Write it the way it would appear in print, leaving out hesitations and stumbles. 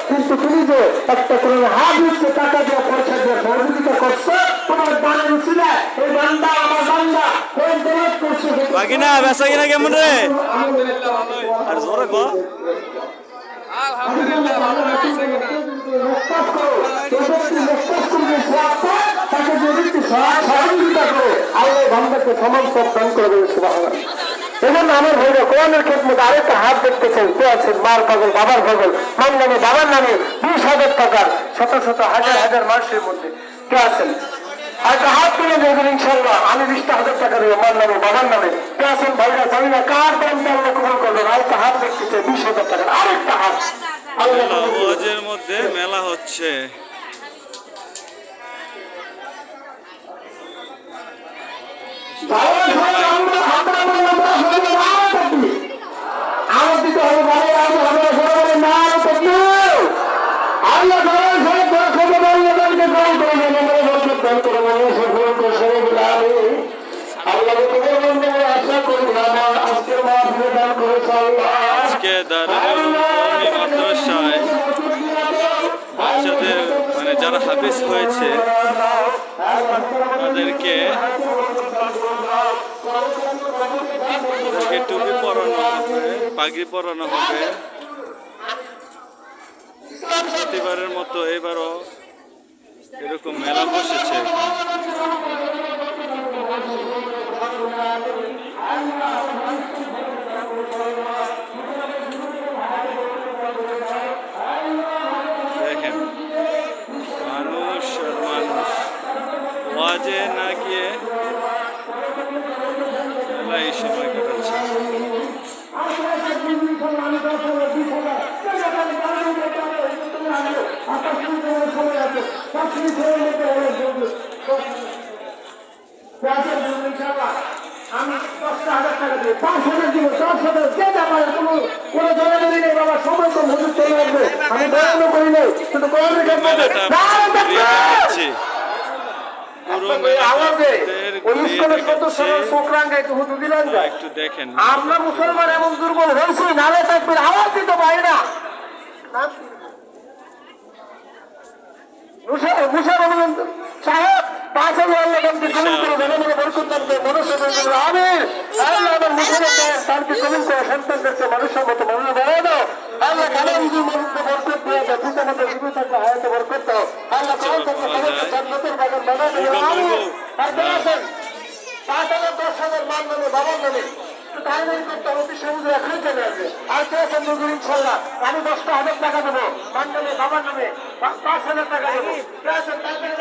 কিন্তু তুমি যে একটা করে হাত দিচ্ছে টাকা দিয়ে পয়সা দিয়ে সহযোগিতা করছো তোমার দানের ছিল এই বান্দা আমার বান্দা কোন দরদ করছে বাকিনা বেচা কিনা কেমন রে? আর জোরে গো আলহামদুলিল্লাহ ভালো আছে কিনা তাকে যদি সহযোগিতা করে আল্লাহ বান্দাকে সমর্থন দান করবে সুবহানাল্লাহ। এজন্য আমার ভাইরা কোরআনের খেদমত আরেকটা হাত দেখতেছেন কে আছেন মার পাগল বাবার পাগল মার নামে বাবার নামে 20,000 টাকার শত শত হাজার হাজার মানুষের মধ্যে কে আছেন একটা হাত তুলে দেবেন ইনশাল্লাহ। আমি 20,000 টাকা দেবো মার নামে বাবার নামে কে আছেন ভাইরা জানি না কার দাম আল্লাহ কবুল করবেন। আরেকটা হাত দেখতেছে 20,000 টাকার আরেকটা হাত ওয়াজের মধ্যে মেলা হচ্ছে। আজকে দারুল মাদ্রাসায় বাচ্চাদের মানে যারা হাফেজ হয়েছে তাদেরকে টুপি পরানো হবে, পাগড়ি পরানো হবে। প্রতিবারের মতো এবারও এরকম মেলা বসেছে। দেখেন মানুষ আর মানুষ ওয়াজে না গিয়ে মেলা এই সময় কাটাচ্ছে। আমি 10,000 টাকা দিই 5,000 দিব 10,000 যে ব্যাপারে কোনো দৌড়াদৌড়ি নেই বাবা সময় তো হুজুর চলে আসবে। আমি দৌড়ানো করি নাই শুধু কোরআনের খেদমতে একটু দেখেন আমরা মুসলমান এমন দুর্বল হয়েছি নালে থাকবেন আওয়াজ দিতে পারি না। সাহেব 5,000 টাকা কমিন করে জনগণের বরকত দান করে মনুষ্য আমির আল্লাহ আমার মুসলমান শান্তি কমিন করে সন্তানদেরকে মানুষের মতো মানুষ বানায় দাও। আল্লাহ কালাম মানুষকে বরকত দিয়ে দাও। পিতা মাতা জীবিত থাকলে হায়াতে বরকত দাও। আল্লাহ কালাম থাকলে কালামকে জান্নাতের বাগান বানায় দাও আমির। আর কে আছেন 5,000 10,000 মান নামে বাবার নামে তাইমারি করতে অতি সহজে এখনই চলে আসবে। আর কে আছেন নজরুল ইনশাল্লাহ আমি 10,000 টাকা দেবো মান নামে বাবার নামে 5,000 টাকা দেবো কে আছেন তাইমারি